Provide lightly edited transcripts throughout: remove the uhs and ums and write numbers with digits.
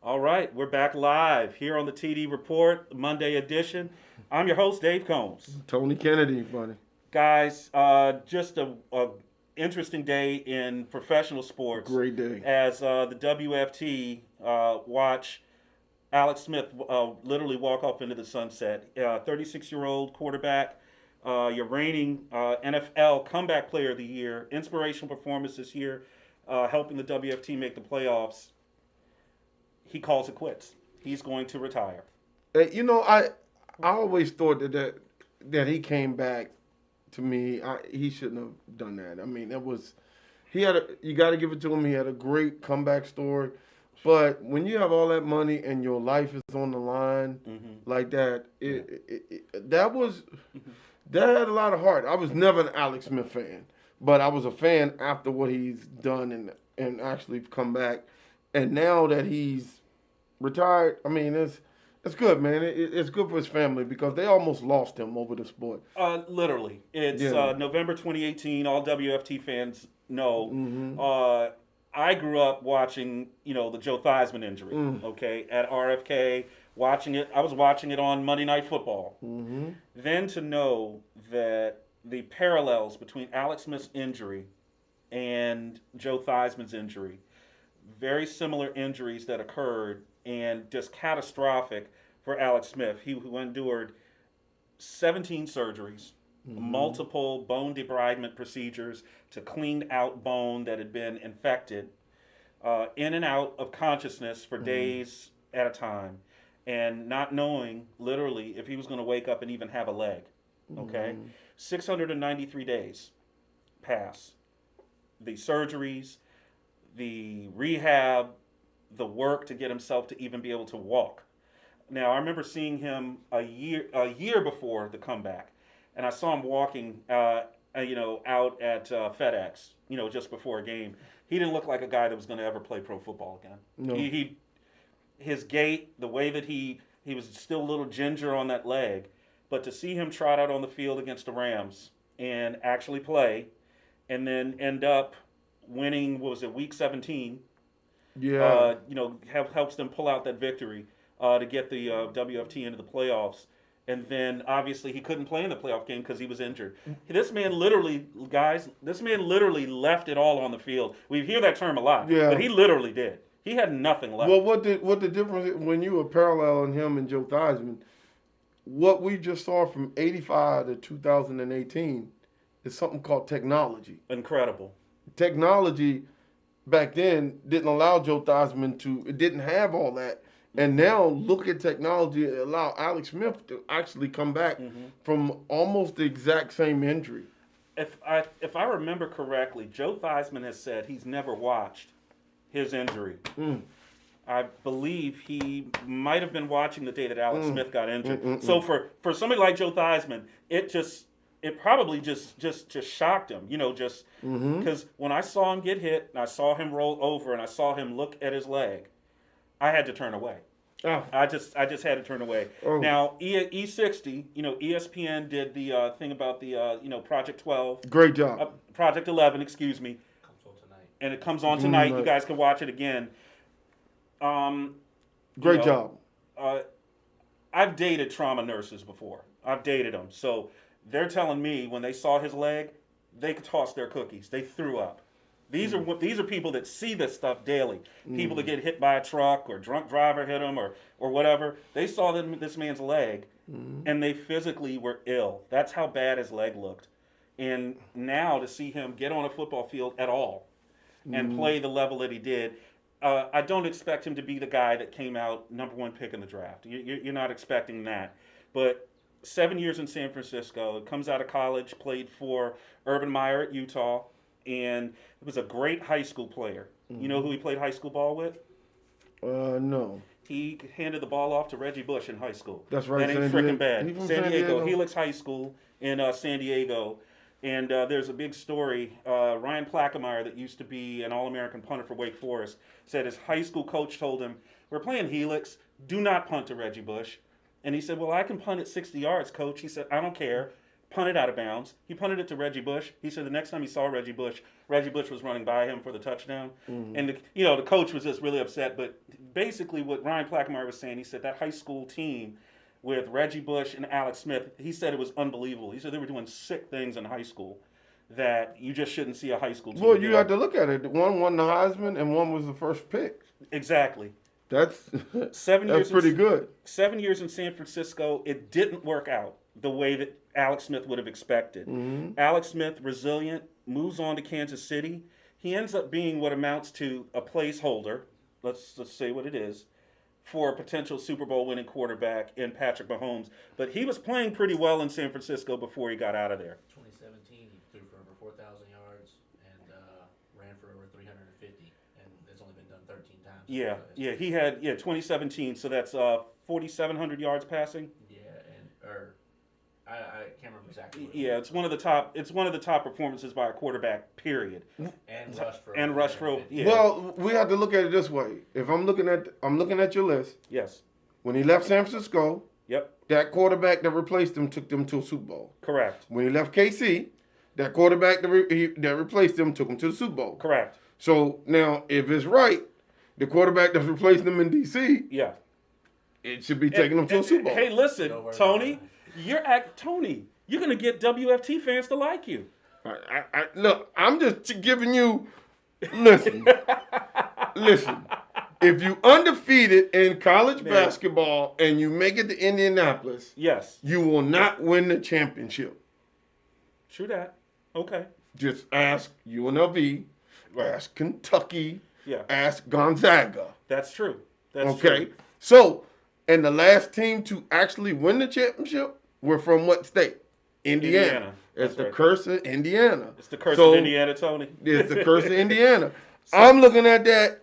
All right, we're back live here on the TD Report, Monday edition. I'm your host, Dave Combs. Tony Kennedy, buddy. Guys, just a interesting day in professional sports Great day. as the WFT watch Alex Smith literally walk off into the sunset. 36-year-old quarterback, your reigning NFL comeback player of the year, inspirational performance this year, helping the WFT make the playoffs. He calls it quits. He's going to retire. I always thought that he came back. To me, he shouldn't have done that. I mean, you got to give it to him. He had a great comeback story. But when you have all that money and your life is on the line like that, that had a lot of heart. I was never an Alex Smith fan, but I was a fan after what he's done and actually come back. And now that he's retired, I mean, it's good, man. It's good for his family because they almost lost him over the sport. Literally. It's November 2018. All WFT fans know. I grew up watching, the Joe Theismann injury, okay, at RFK, watching it. I was watching it on Monday Night Football. Then to know that the parallels between Alex Smith's injury and Joe Theismann's injury, very similar injuries that occurred and just catastrophic for Alex Smith. Who endured 17 surgeries, multiple bone debridement procedures to clean out bone that had been infected, in and out of consciousness for days at a time, and not knowing literally if he was going to wake up and even have a leg. Okay? 693 days pass. The surgeries, the rehab, the work to get himself to even be able to walk. Now, I remember seeing him a year before the comeback, and I saw him walking, out at FedEx, just before a game. He didn't look like a guy that was going to ever play pro football again. No. His gait, the way that he was still a little ginger on that leg, but to see him trot out on the field against the Rams and actually play, and then end up winning, what was it, week 17? Yeah. Helps them pull out that victory to get the WFT into the playoffs. And then obviously he couldn't play in the playoff game because he was injured. This man literally left it all on the field. We hear that term a lot, but he literally did. He had nothing left. Well, what the difference is, when you were paralleling him and Joe Theismann, what we just saw from 85 to 2018 is something called technology. Incredible. Technology back then didn't allow Joe Theismann it didn't have all that. And now look at technology allow Alex Smith to actually come back from almost the exact same injury. If I remember correctly, Joe Theismann has said he's never watched his injury. I believe he might have been watching the day that Alex Smith got injured. So for somebody like Joe Theismann, it probably just shocked him, because when I saw him get hit and I saw him roll over and I saw him look at his leg, I had to turn away. Oh. I just had to turn away. Oh. Now E60, ESPN did the thing about the Project 12. Great job. Project 11, excuse me. Comes on tonight. And it comes on tonight. You guys can watch it again. Great job. I've dated trauma nurses before. I've dated them. So they're telling me when they saw his leg, they could toss their cookies. They threw up. These are people that see this stuff daily. People that get hit by a truck or drunk driver hit them or whatever. They saw this man's leg, and they physically were ill. That's how bad his leg looked. And now to see him get on a football field at all and play the level that he did, I don't expect him to be the guy that came out number one pick in the draft. You're not expecting that. But 7 years in San Francisco, comes out of college, played for Urban Meyer at Utah, and was a great high school player. You know who he played high school ball with? No. He handed the ball off to Reggie Bush in high school. That's right. That ain't freaking bad. He's from San Diego, Helix High School in San Diego. And there's a big story. Ryan Plackemire, that used to be an All-American punter for Wake Forest, said his high school coach told him, "We're playing Helix. Do not punt to Reggie Bush." And he said, "Well, I can punt at 60 yards, coach." He said, "I don't care. punted out of bounds. He punted it to Reggie Bush. He said the next time he saw Reggie Bush was running by him for the touchdown. And the coach was just really upset. But basically, what Ryan Plackmeyer was saying, he said that high school team with Reggie Bush and Alex Smith, he said it was unbelievable. He said they were doing sick things in high school that you just shouldn't see a high school team. Well, you have to look at it. One won the Heisman and one was the first pick. Exactly. That's 7 years. That's pretty good. 7 years in San Francisco, it didn't work out the way that Alex Smith would have expected. Alex Smith, resilient, moves on to Kansas City. He ends up being what amounts to a placeholder. Let's say what it is, for a potential Super Bowl winning quarterback in Patrick Mahomes. But he was playing pretty well in San Francisco before he got out of there. 2017, he threw for over 4,000 yards and ran for over 350, and it's only been done 13 times. Yeah, he had 2017, so that's 4,700 yards passing. Yeah, I can't remember exactly. It's one of the top performances by a quarterback. Period. And rushed for. Yeah. Well, we have to look at it this way. If I'm looking at your list. Yes. When he left San Francisco. Yep. That quarterback that replaced him took them to a Super Bowl. Correct. When he left KC, that quarterback that replaced him took him to the Super Bowl. Correct. So now, if it's right, the quarterback that's replacing him in DC. Yeah. It should be taking them to a Super Bowl. Hey, listen, Tony. Tony, you're going to get WFT fans to like you. Look, I'm just giving you, listen. If you undefeated in college basketball and you make it to Indianapolis, yes, you will not win the championship. True that. Okay. Just ask UNLV, ask Kentucky, ask Gonzaga. That's true. That's true. So, and the last team to actually win the championship were from what state? Indiana. It's the curse of Indiana. It's the curse of Indiana, Tony. It's the curse of Indiana. I'm looking at that.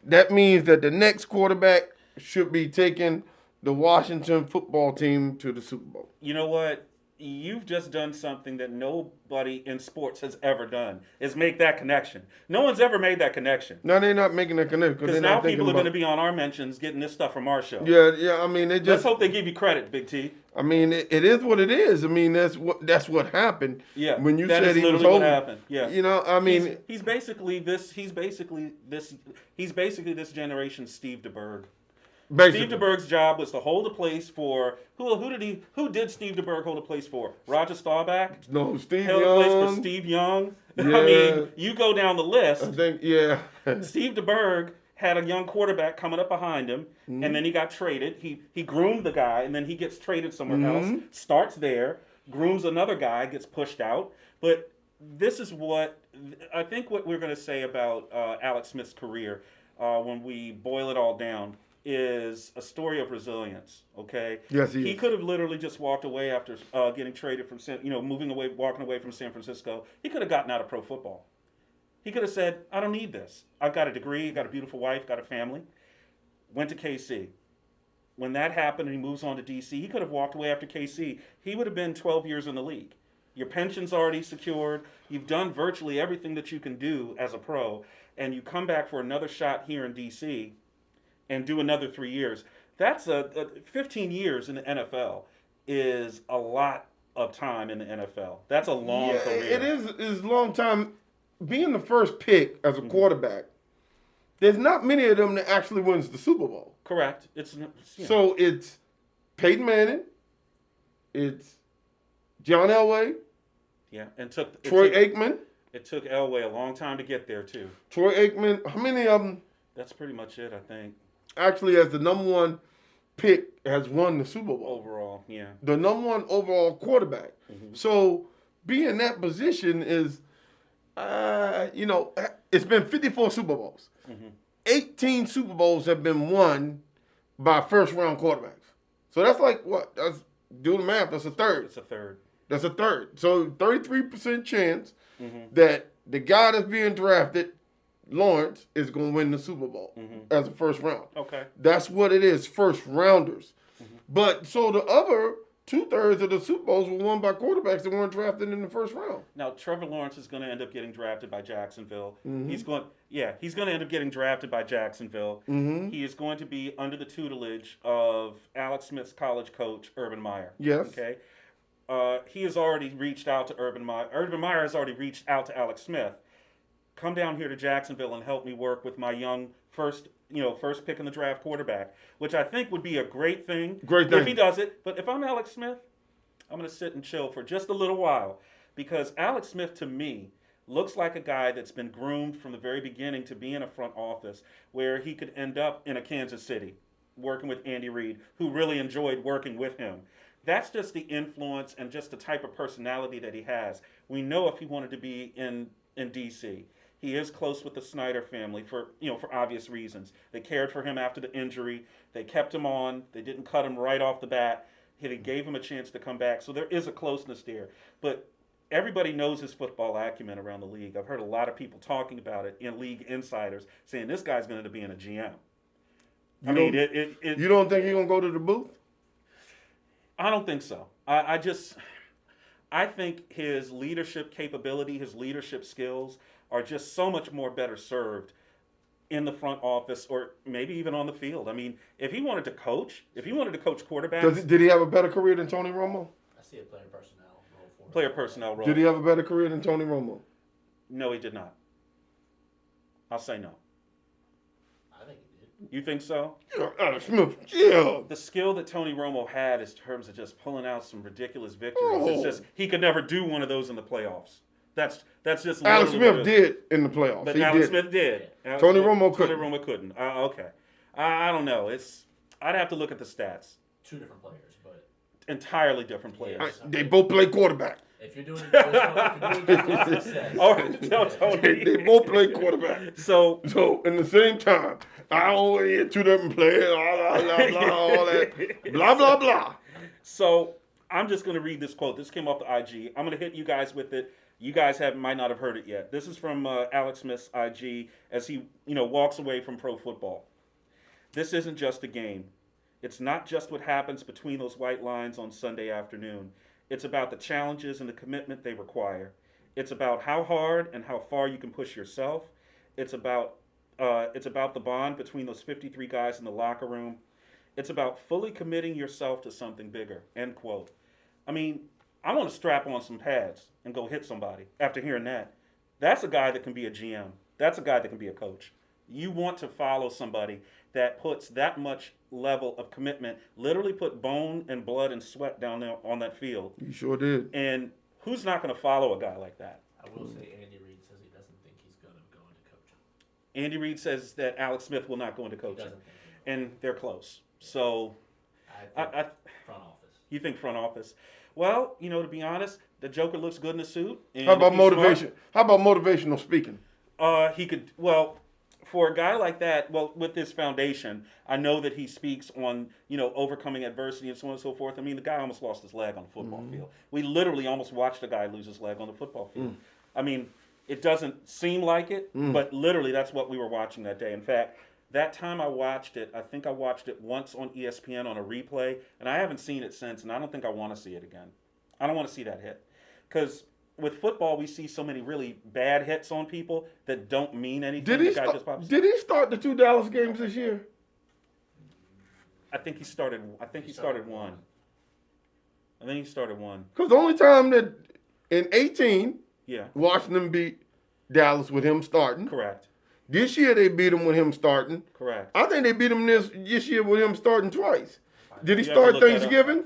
That means that the next quarterback should be taking the Washington football team to the Super Bowl. You know what? You've just done something that nobody in sports has ever done, is make that connection. No one's ever made that connection. No, they're not making that connection. Because now people are going to be on our mentions getting this stuff from our show. Yeah, I mean, let's hope they give you credit, Big T. I mean, it is what it is. I mean, that's what happened. Yeah, when you said he was what happened. Yeah, you know, I mean, he's basically this generation's Steve DeBerg. Basically. Steve DeBerg's job was to hold a place for who did Steve DeBerg hold a place for? Roger Staubach? No, Steve held Young. A place for Steve Young. Yeah. I mean, you go down the list. I think Steve DeBerg had a young quarterback coming up behind him, and then he got traded. He groomed the guy, and then he gets traded somewhere else. Starts there, grooms another guy, gets pushed out. But this is what I think what we're going to say about Alex Smith's career when we boil it all down is a story of resilience. Okay. Yes, he could have literally just walked away after getting traded from walking away from San Francisco. He could have gotten out of pro football. He could have said, I don't need this. I've got a degree, got a beautiful wife, got a family. Went to KC. When that happened and he moves on to DC, he could have walked away after KC. He would have been 12 years in the league. Your pension's already secured. You've done virtually everything that you can do as a pro, and you come back for another shot here in DC and do another 3 years. That's 15 years in the NFL is a lot of time in the NFL. That's a long career. It is a long time. Being the first pick as a quarterback, there's not many of them that actually wins the Super Bowl. Correct. So it's Peyton Manning, it's John Elway, and Troy Aikman. It took Elway a long time to get there too. Troy Aikman. How many of them? That's pretty much it, I think. Actually, as the number one pick, has won the Super Bowl overall. Yeah, the number one overall quarterback. So being in that position is. It's been 54 Super Bowls. 18 Super Bowls have been won by first-round quarterbacks. So that's like what? Do the math. That's a third. It's a third. That's a third. So 33% chance that the guy that's being drafted, Lawrence, is going to win the Super Bowl as a first round. Okay. That's what it is, first rounders. But so the other 2/3 of the Super Bowls were won by quarterbacks that weren't drafted in the first round. Now, Trevor Lawrence is going to end up getting drafted by Jacksonville. He's going to end up getting drafted by Jacksonville. He is going to be under the tutelage of Alex Smith's college coach, Urban Meyer. Yes. Okay. he has already reached out to Urban Meyer. Urban Meyer has already reached out to Alex Smith. Come down here to Jacksonville and help me work with my young first pick in the draft quarterback, which I think would be a great thing. If he does it. But if I'm Alex Smith, I'm going to sit and chill for just a little while, because Alex Smith, to me, looks like a guy that's been groomed from the very beginning to be in a front office where he could end up in a Kansas City working with Andy Reid, who really enjoyed working with him. That's just the influence and just the type of personality that he has. We know if he wanted to be in D.C., he is close with the Snyder family for obvious reasons. They cared for him after the injury. They kept him on. They didn't cut him right off the bat. They gave him a chance to come back. So there is a closeness there. But everybody knows his football acumen around the league. I've heard a lot of people talking about it in league insiders saying this guy's going to be in a GM. You don't think he's going to go to the booth? I don't think so. I think his leadership capability, his leadership skills are just so much more better served in the front office or maybe even on the field. I mean, if he wanted to coach quarterbacks. Did he have a better career than Tony Romo? I see a player personnel role for him. Player personnel role. Did he have a better career than Tony Romo? No, he did not. I'll say no. I think he did. You think so? Alex Smith, yeah. The skill that Tony Romo had in terms of just pulling out some ridiculous victories. It's just he could never do one of those in the playoffs. That's just Alex Smith did in the playoffs. But Alex Smith did. Tony Romo couldn't. Tony Romo couldn't. Okay. I don't know. I'd have to look at the stats. Two different players, but entirely different players. They both play quarterback. If you're doing success. All right, no, Tony. They both play quarterback. So in the same time, I only hit two different players. Blah blah blah, all that. Blah blah blah. So I'm just going to read this quote. This came off the IG. I'm going to hit you guys with it. You guys might not have heard it yet. This is from Alex Smith's IG as he walks away from pro football. This isn't just a game. It's not just what happens between those white lines on Sunday afternoon. It's about the challenges and the commitment they require. It's about how hard and how far you can push yourself. It's about the bond between those 53 guys in the locker room. It's about fully committing yourself to something bigger, end quote. I mean, I want to strap on some pads and go hit somebody after hearing that. That's a guy that can be a GM. That's a guy that can be a coach. You want to follow somebody that puts that much level of commitment, literally put bone and blood and sweat down there on that field. You sure did. And who's not going to follow a guy like that? I will say Andy Reid says he doesn't think he's going to go into coaching. Andy Reid says that Alex Smith will not go into coaching. And they're close. So I think front office. You think front office? Well, to be honest, the Joker looks good in a suit. And how about motivation? How about motivational speaking? He could. Well, for a guy like that, with this foundation, I know that he speaks on overcoming adversity and so on and so forth. I mean, the guy almost lost his leg on the football field. We literally almost watched a guy lose his leg on the football field. I mean, it doesn't seem like it, but literally that's what we were watching that day. In fact, that time I watched it, I think I watched it once on ESPN on a replay, and I haven't seen it since, and I don't think I want to see it again. I don't want to see that hit. Because with football, we see so many really bad hits on people that don't mean anything. Did he start the two Dallas games this year? I think he started one. I think he started one. Because the only time that in 18, yeah, Washington beat Dallas with him starting. Correct. This year they beat him with him starting. Correct. I think they beat him this year with him starting twice. Did he start Thanksgiving?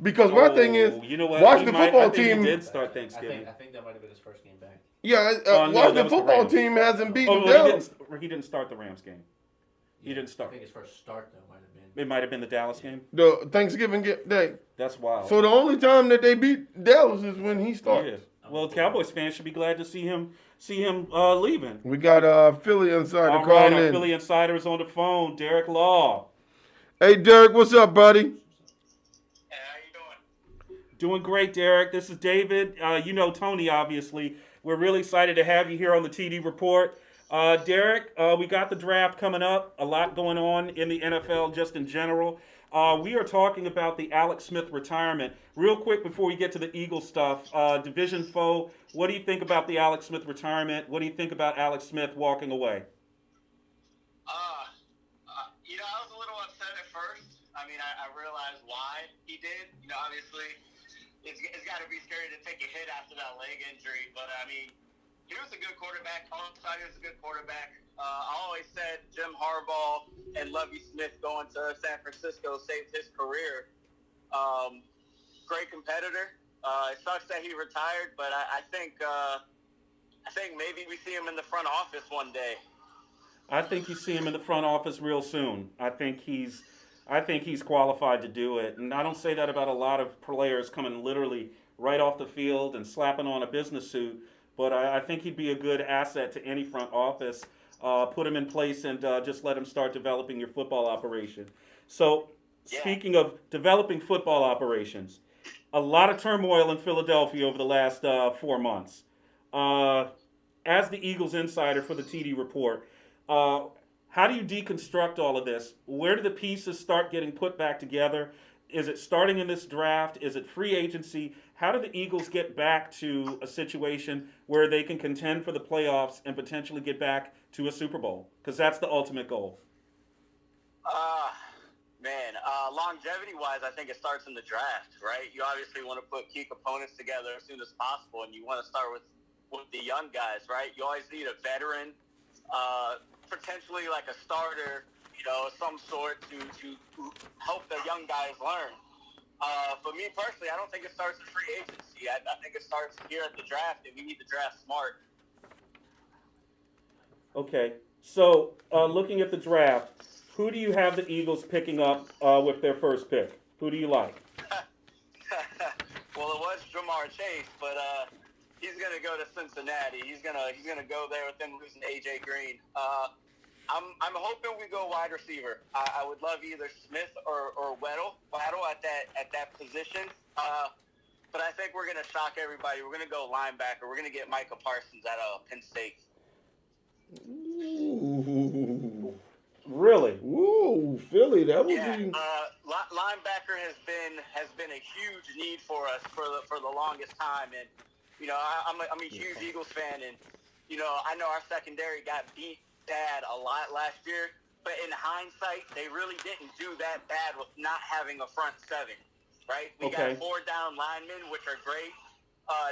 Because my thing is, Washington football team did start Thanksgiving. I think that might have been his first game back. Yeah, Washington football team hasn't beaten Dallas. He didn't start the Rams game. He didn't start. I think his first start though might have been. It might have been the Dallas game. The Thanksgiving day. That's wild. So the only time that they beat Dallas is when he started. Yeah. Well, Cowboys fans should be glad to see him leaving. We got Philly Insider calling calling in. in. Philly Insider is on the phone. Derek Law. Hey, Derek, what's up, buddy? Hey, how you doing? Doing great, Derek. This is David. You know Tony, obviously. We're really excited to have you here on the TD Report. Derek, we got the draft coming up. A lot going on in the NFL just in general. We are talking about the Alex Smith retirement. Real quick before we get to the Eagles stuff, division foe, what do you think about the Alex Smith retirement? What do you think about Alex Smith walking away? I was a little upset at first. I mean, I realized why he did. Obviously, it's got to be scary to take a hit after that leg injury. But I mean, he was a good quarterback. Alongside, he was a good quarterback. I always said Jim Harbaugh and Lovie Smith going to San Francisco saved his career. Great competitor. It sucks that he retired, but I think maybe we see him in the front office one day. I think you see him in the front office real soon. I think he's qualified to do it. And I don't say that about a lot of players coming literally right off the field and slapping on a business suit. But I think he'd be a good asset to any front office. Put him in place and just let him start developing your football operation. So, speaking of developing football operations, a lot of turmoil in Philadelphia over the last 4 months. As the Eagles insider for the TD Report, how do you deconstruct all of this? Where do the pieces start getting put back together? Is it starting in this draft? Is it free agency? How do the Eagles get back to a situation where they can contend for the playoffs and potentially get back to a Super Bowl? Because that's the ultimate goal. Longevity-wise, I think it starts in the draft, right? You obviously want to put key components together as soon as possible, and you want to start with the young guys, right? You always need a veteran, potentially like a starter, of some sort to help the young guys learn. For me personally, I don't think it starts with free agency. I think it starts here at the draft, and we need to draft smart. Okay, so looking at the draft, who do you have the Eagles picking up with their first pick? Who do you like? Well, it was Jamar Chase, but he's gonna go to Cincinnati. He's gonna go there with them losing AJ Green. I'm hoping we go wide receiver. I would love either Smith or Waddle at that position. But I think we're gonna shock everybody. We're gonna go linebacker. We're gonna get Micah Parsons out of Penn State. Ooh. Really? Ooh, Philly. That would be. Linebacker has been a huge need for us for the longest time, and I'm a huge Eagles fan, and I know our secondary got beat bad a lot last year, but in hindsight, they really didn't do that bad with not having a front seven, right? We got 4 down linemen, which are great.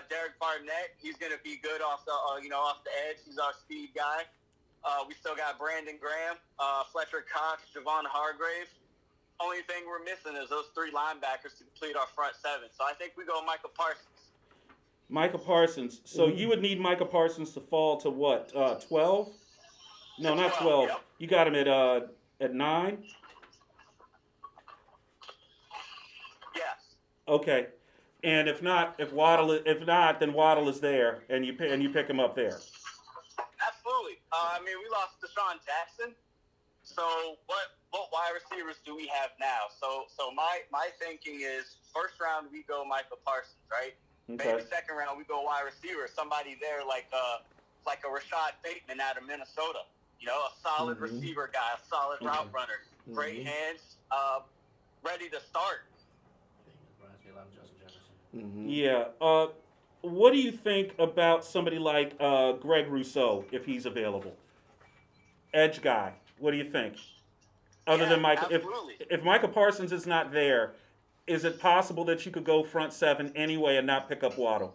Derek Barnett, he's going to be good off the off the edge. He's our speed guy. We still got Brandon Graham, Fletcher Cox, Javon Hargrave. Only thing we're missing is those 3 linebackers to complete our front seven. So I think we go Micah Parsons. Micah Parsons. So you would need Micah Parsons to fall to what? 12? No, not 12. Yep. You got him at 9. Yes. Okay. And if not, then Waddle is there, and you pick him up there. Absolutely. We lost Deshaun Jackson. So what wide receivers do we have now? So my thinking is first round we go Micah Parsons, right? Okay. Maybe second round we go wide receiver, somebody there like a Rashad Bateman out of Minnesota. A solid receiver guy, a solid route runner, great hands, ready to start. Reminds me a lot of Justin Jefferson. Yeah. What do you think about somebody like Greg Rousseau, if he's available? Edge guy. What do you think? Other than Micah, if Micah Parsons is not there, is it possible that you could go front seven anyway and not pick up Waddle?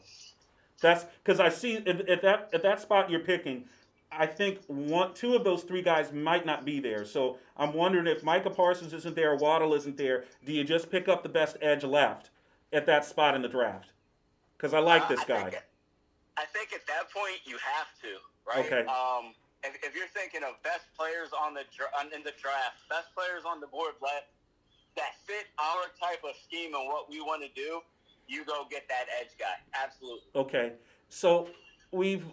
That's because I see at that spot you're picking. I think 2 of those 3 guys might not be there. So I'm wondering if Micah Parsons isn't there, Waddle isn't there, do you just pick up the best edge left at that spot in the draft? Because I like this guy. I think at that point you have to, right? Okay. If you're thinking of best players in the draft, best players on the board left that fit our type of scheme and what we want to do, you go get that edge guy. Absolutely. Okay. So we've,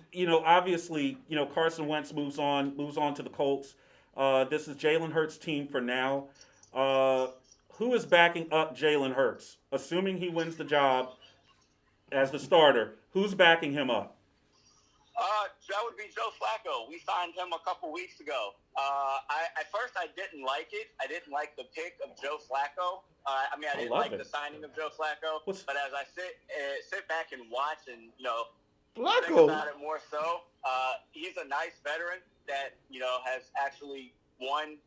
obviously, Carson Wentz moves on to the Colts. This is Jalen Hurts' team for now. Who is backing up Jalen Hurts? Assuming he wins the job as the starter, who's backing him up? That would be Joe Flacco. We signed him a couple weeks ago. At first I didn't like it. I didn't like the pick of Joe Flacco. I didn't like the signing of Joe Flacco. But as I sit back and watch and think about it more so, he's a nice veteran that has actually won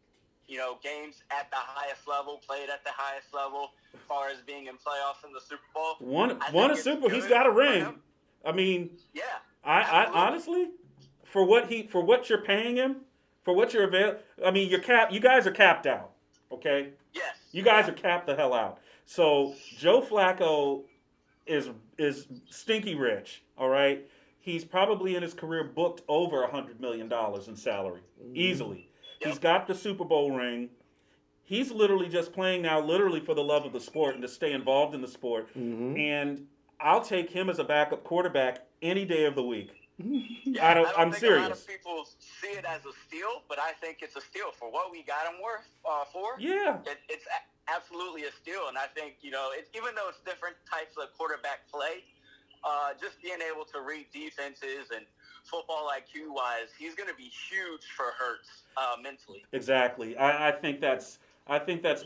games at the highest level, played at the highest level, as far as being in playoffs in the Super Bowl. Won a Super Bowl. He's got a ring. I mean, yeah. I honestly, for what you're paying him, for what you're I mean, you guys are capped out. Okay. Yes. You guys are capped the hell out. So Joe Flacco is stinky rich. All right. He's probably in his career booked over $100 million in salary easily. Yep. He's got the Super Bowl ring. He's literally just playing now, literally for the love of the sport and to stay involved in the sport. Mm-hmm. And I'll take him as a backup quarterback any day of the week. Yeah, I'm serious. A lot of people see it as a steal, but I think it's a steal for what we got him worth for. Yeah, it's absolutely a steal, and I think even though it's different types of quarterback play, just being able to read defenses and football IQ wise, he's going to be huge for Hurts mentally. Exactly. I think that's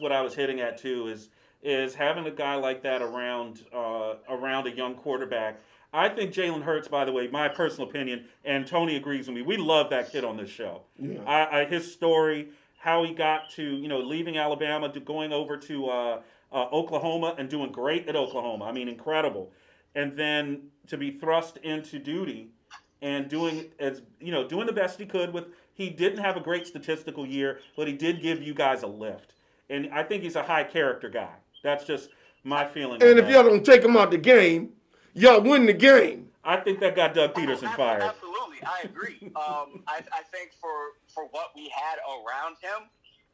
what I was hitting at too. Is having a guy like that around a young quarterback. I think Jalen Hurts, by the way, my personal opinion, and Tony agrees with me. We love that kid on this show. Yeah. His story, how he got to leaving Alabama to going over to Oklahoma and doing great at Oklahoma. I mean, incredible. And then to be thrust into duty and doing the best he could with. He didn't have a great statistical year, but he did give you guys a lift. And I think he's a high character guy. That's just my feeling. And if y'all don't take him out the game, y'all win the game. I think that got Doug Peterson fired. Absolutely, I agree. I think for what we had around him,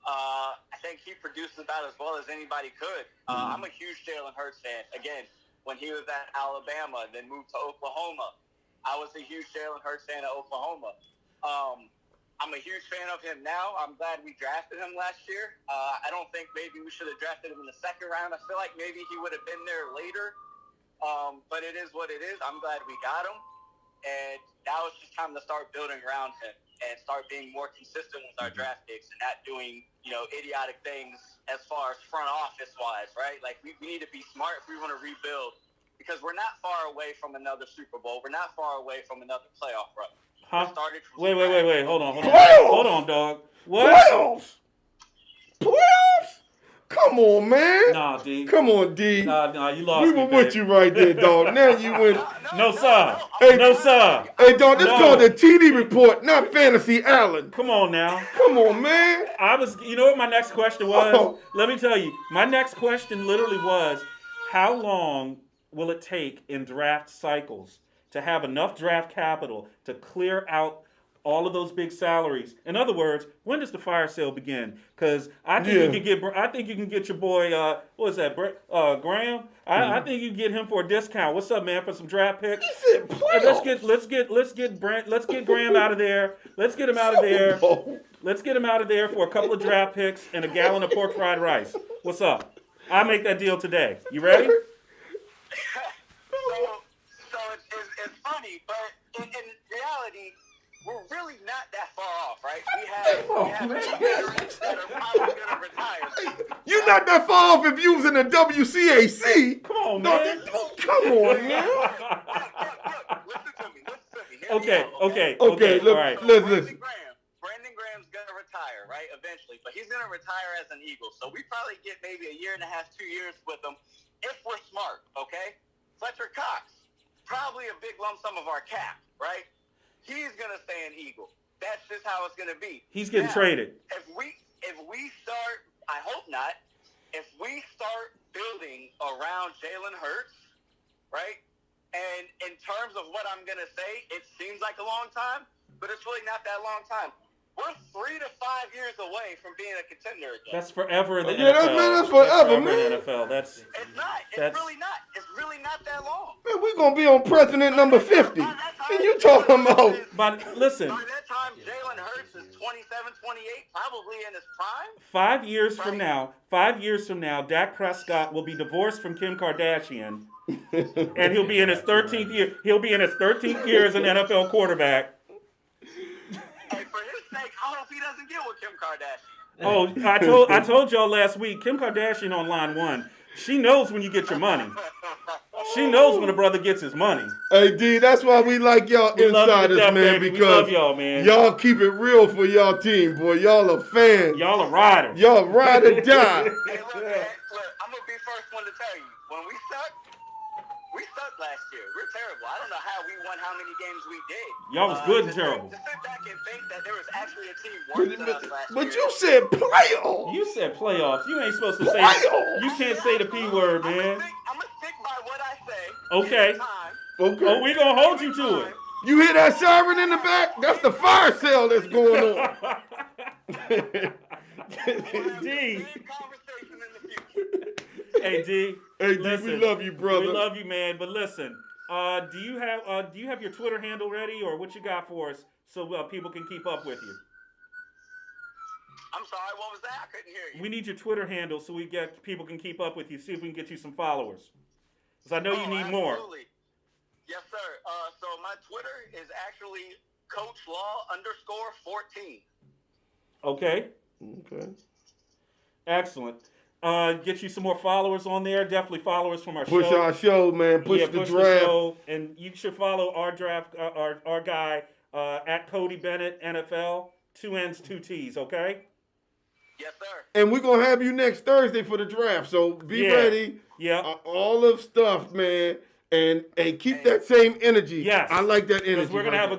I think he produced about as well as anybody could. I'm a huge Jalen Hurts fan. Again, when he was at Alabama, then moved to Oklahoma, I was a huge Jalen Hurts fan at Oklahoma. I'm a huge fan of him now. I'm glad we drafted him last year. I don't think maybe we should have drafted him in the second round. I feel like maybe he would have been there later. But it is what it is. I'm glad we got him. And now it's just time to start building around him and start being more consistent with our draft picks and not doing, idiotic things as far as front office wise, right? Like we need to be smart if we want to rebuild because we're not far away from another Super Bowl. We're not far away from another playoff run. Huh? Wait. Hold on. Playoffs! Hold on, dog. What? Playoffs? Come on, man. Nah, D. Come on, D. Nah, you lost me, We were with you right there, dog. Now you went. No, sir. No, sir. Hey, dog, this is called the TD report, not Fantasy Allen. Come on now. Come on, man. You know what my next question was? Let me tell you. My next question literally was, how long will it take in draft cycles to have enough draft capital to clear out all of those big salaries? In other words, when does the fire sale begin? Because I think you can get your boy what is that, Graham? I think you can get him for a discount. What's up, man? For some draft picks. Let's get Graham out of there. Let's get him out of there. Let's get him out of there for a couple of draft picks and a gallon of pork fried rice. What's up? I'll make that deal today. You ready? It's funny, but in reality, we're really not that far off, right? We have veterans that are probably going to retire. You're not that far off if you was in the WCAC. Come on, man. Come on, man. Look, listen to me. Okay. Look, all right. Listen. Brandon Graham's going to retire, right, eventually. But he's going to retire as an Eagle. So we probably get maybe a year and a half, 2 years with him if we're smart, okay? Fletcher Cox. Probably a big lump sum of our cap, right? He's gonna stay an Eagle. That's just how it's gonna be. He's getting traded. If we start, I hope not. If we start building around Jalen Hurts, right? And in terms of what I'm gonna say, it seems like a long time, but it's really not that long time. We're 3 to 5 years away from being a contender again. That's forever in the NFL. That's forever, man. In the NFL. It's not. It's really not. It's really not that long. Man, we're going to be on president number 50. And you talking about... But listen. By that time, Jalen Hurts is 27, 28, probably in his prime. 5 years from now, Dak Prescott will be divorced from Kim Kardashian. And he'll be in his 13th year. He'll be in his 13th year as an NFL quarterback. Hey, for his sake, I hope he doesn't get with Kim Kardashian. Oh, I told y'all last week, Kim Kardashian on line one. She knows when you get your money. She knows when a brother gets his money. Hey, D, that's why we like y'all We love you to insiders, death, man, baby. We because love y'all, man. y'all keep it real for y'all team, boy. Y'all are fans. Y'all are riders. Y'all ride or die. Hey, look, man, look, I'm gonna be first one to tell you. When we sucked last year. We're terrible. I don't know how we won how many games we did. Y'all was good and terrible. To sit back and think that there was actually a team worse than us last year. But you said playoffs. You said playoffs. You ain't supposed to say Playoffs. You can't say the P word, man. I'm gonna stick by what I say. Okay. Okay. Oh, we gonna hold you to it. You hear that siren in the back? That's the fire sale that's going on. D. Hey D. Hey D, listen, we love you, brother. We love you, man. But listen, do you have your Twitter handle ready, or what you got for us, so people can keep up with you? I'm sorry, what was that? I couldn't hear you. We need your Twitter handle so people can keep up with you. See if we can get you some followers. Because I know you need more. Absolutely. Yes, sir. So my Twitter is actually CoachLaw_14. Okay. Okay. Excellent. Get you some more followers on there. Definitely followers from our show. Push our show, man. Push the draft. The show. And you should follow our draft, our guy at Cody Bennett NFL. 2 N's, 2 T's. Okay. Yes, sir. And we're gonna have you next Thursday for the draft. So be ready. Yeah. All of stuff, man. And keep that same energy. Yes. I like that energy. We're gonna have a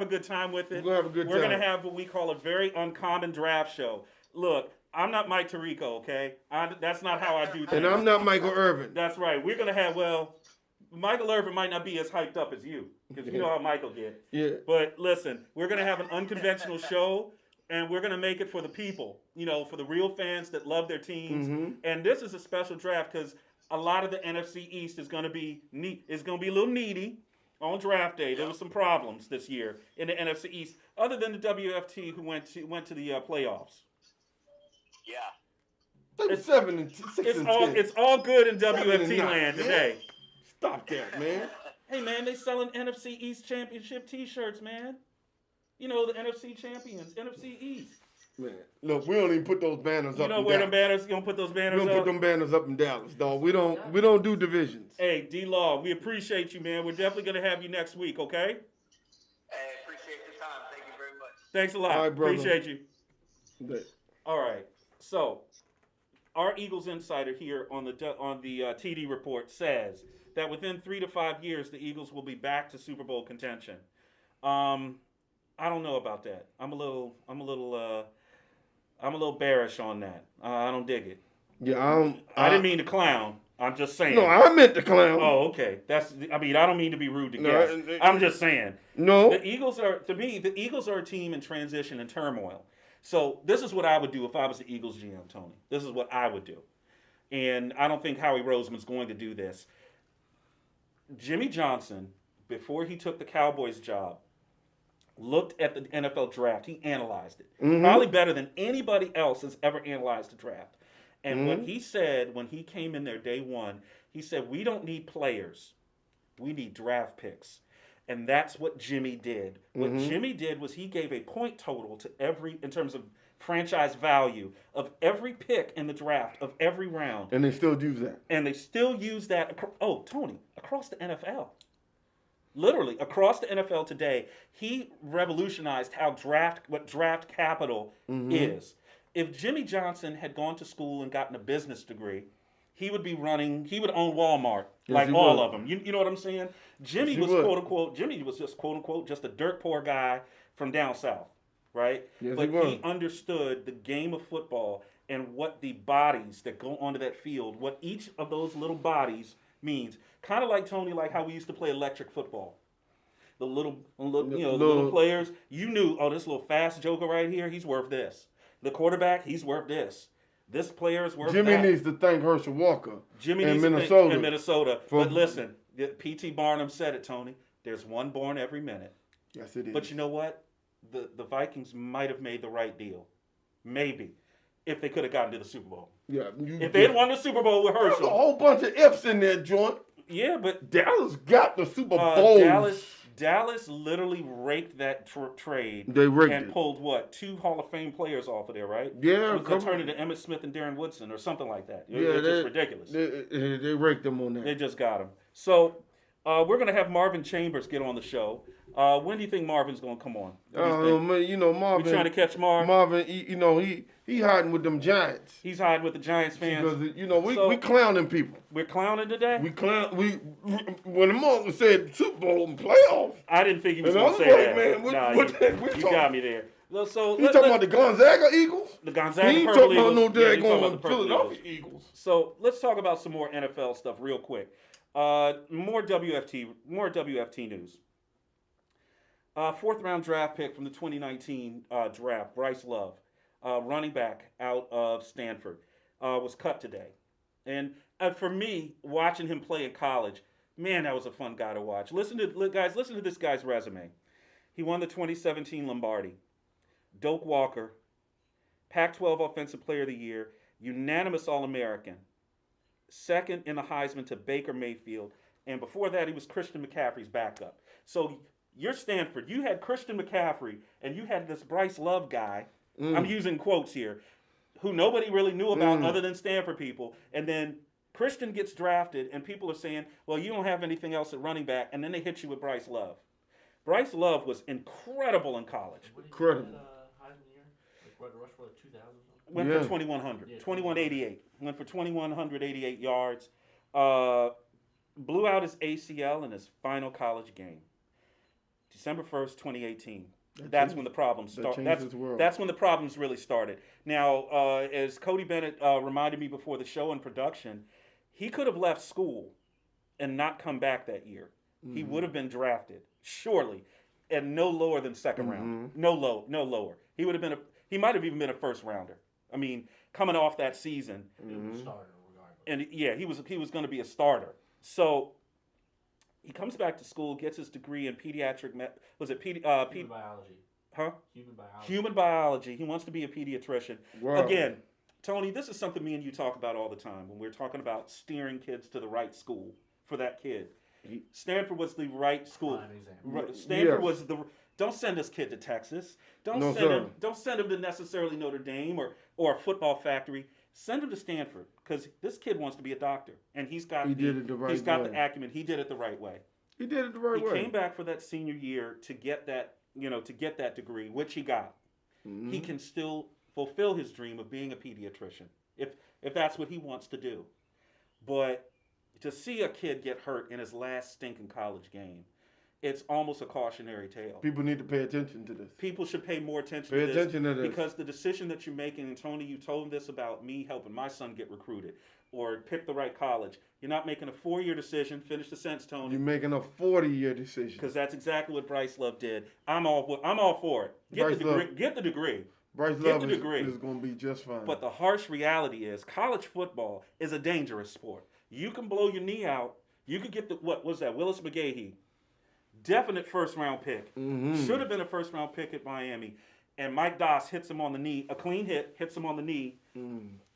good time with it. We're gonna have a good time. We're gonna have what we call a very uncommon draft show. Look, I'm not Mike Tirico, okay? That's not how I do things. And I'm not Michael Irvin. That's right. We're gonna have Michael Irvin might not be as hyped up as you, because you know how Michael gets. Yeah. But listen, we're gonna have an unconventional show, and we're gonna make it for the people. For the real fans that love their teams. Mm-hmm. And this is a special draft because a lot of the NFC East is gonna be a little needy on draft day. There was some problems this year in the NFC East, other than the WFT who went to the playoffs. Yeah. It's 7 and 6 and 10. It's all good in WFT 9, land today. Stop that, man. Hey man, they selling NFC East Championship T-shirts, man. The NFC champions, NFC East. Man, look, we don't even put those banners up. You know where them banners? You don't put those banners up. We don't put them banners up in Dallas, dog. We don't do divisions. Hey, D-Law, we appreciate you, man. We're definitely gonna have you next week, okay? Hey, appreciate your time. Thank you very much. Thanks a lot. All right, brother. Appreciate you. Good. All right. So, our Eagles insider here on the TD report says that within 3 to 5 years, the Eagles will be back to Super Bowl contention. I don't know about that. I'm a little bearish on that. I don't dig it. Yeah, I didn't mean to clown. I'm just saying. No, I meant to clown. Oh, okay. I don't mean to be rude to guests. I'm just saying. No. The Eagles are a team in transition and turmoil. So this is what I would do if I was the Eagles GM, Tony. This is what I would do. And I don't think Howie Roseman's going to do this. Jimmy Johnson, before he took the Cowboys job, looked at the NFL draft. He analyzed it. Mm-hmm. Probably better than anybody else has ever analyzed the draft. And what he said when he came in there day one, he said, we don't need players. We need draft picks. And that's what Jimmy did. What Jimmy did was he gave a point total to in terms of franchise value of every pick in the draft, of every round. And they still use that. And they still use that. Oh, Tony, across the NFL. Literally, across the NFL today, he revolutionized what draft capital is. If Jimmy Johnson had gone to school and gotten a business degree, he would own Walmart, like all of them. You know what I'm saying? Jimmy was just quote unquote just a dirt poor guy from down south, right? Yes, but he understood the game of football and what the bodies that go onto that field, what each of those little bodies means. Kind of like, Tony, like how we used to play electric football. The little players, you knew, this little fast joker right here, he's worth this. The quarterback, he's worth this. This player is worth Jimmy that. needs to thank Herschel Walker in Minnesota. But listen, P.T. Barnum said it, Tony. There's one born every minute. Yes, it is. But you know what? The Vikings might have made the right deal. Maybe. If they could have gotten to the Super Bowl. Yeah. If they had won the Super Bowl with Herschel. There's a whole bunch of ifs in that joint. Yeah, but Dallas got the Super Bowl. Dallas literally raked that trade. They raked and it. pulled 2 Hall of Fame players off of there, right? Yeah, it was turned into Emmett Smith and Darren Woodson or something like that. Yeah, it's just ridiculous. They raked them on that. They just got him. So we're going to have Marvin Chambers get on the show. When do you think Marvin's going to come on? Marvin. We trying to catch Marvin. Marvin, he hiding with them Giants. He's hiding with the Giants fans. Because we clowning people. We're clowning today. When the Marvin said Super Bowl and playoffs. I didn't think he was going to say that. Man, you got me there. So he talking about the Gonzaga Eagles. The Gonzaga he ain't Purple talking about no Eagles. daggone Philadelphia Eagles. So let's talk about some more NFL stuff real quick. More WFT news. Fourth round draft pick from the 2019 draft, Bryce Love, running back out of Stanford, was cut today. And for me, watching him play in college, man, that was a fun guy to watch. Listen to this guy's resume. He won the 2017 Lombardi. Doak Walker, Pac-12 Offensive Player of the Year, unanimous All-American, second in the Heisman to Baker Mayfield, and before that he was Christian McCaffrey's backup. So you're Stanford. You had Christian McCaffrey, and you had this Bryce Love guy, I'm using quotes here, who nobody really knew about other than Stanford people, and then Christian gets drafted, and people are saying, well, you don't have anything else at running back, and then they hit you with Bryce Love. Bryce Love was incredible in college. Incredible. Rush for like 2,000 or something? Went for 2,100. 2,188. Went for 2,188 yards. Blew out his ACL in his final college game. December 1st, 2018. That's when the problems started. That's when the problems really started. Now, as Cody Bennett reminded me before the show in production, he could have left school and not come back that year. He would have been drafted, surely, and no lower than second round. No lower. He would have been he might have even been a first rounder. I mean, coming off that season. He was a starter regardless. And yeah, he was going to be a starter. So he comes back to school, gets his degree in pediatric human biology. Huh? Human biology. Human biology. He wants to be a pediatrician. Wow. Again, Tony, this is something me and you talk about all the time when we're talking about steering kids to the right school for that kid. Stanford was the right school. Stanford was the. Don't send this kid to Texas. Don't send him to necessarily Notre Dame or a football factory. Send him to Stanford because this kid wants to be a doctor and he's got the acumen. He did it the right way. He did it the right way. He came back for that senior year to get that degree, which he got. He can still fulfill his dream of being a pediatrician if that's what he wants to do. But to see a kid get hurt in his last stinking college game, it's almost a cautionary tale. People need to pay attention to this. People should pay more attention to this. Because the decision that you're making, and Tony, you told this about me helping my son get recruited or pick the right college. You're not making a 4-year decision. Finish the sentence, Tony. You're making a 40-year decision. Because that's exactly what Bryce Love did. I'm all for it. Get the degree. Bryce Love is going to be just fine. But the harsh reality is college football is a dangerous sport. You can blow your knee out. You could get what was that? Willis McGahee. Definite first-round pick. Should have been a first-round pick at Miami. And Mike Doss hits him on the knee. A clean hit, hits him on the knee.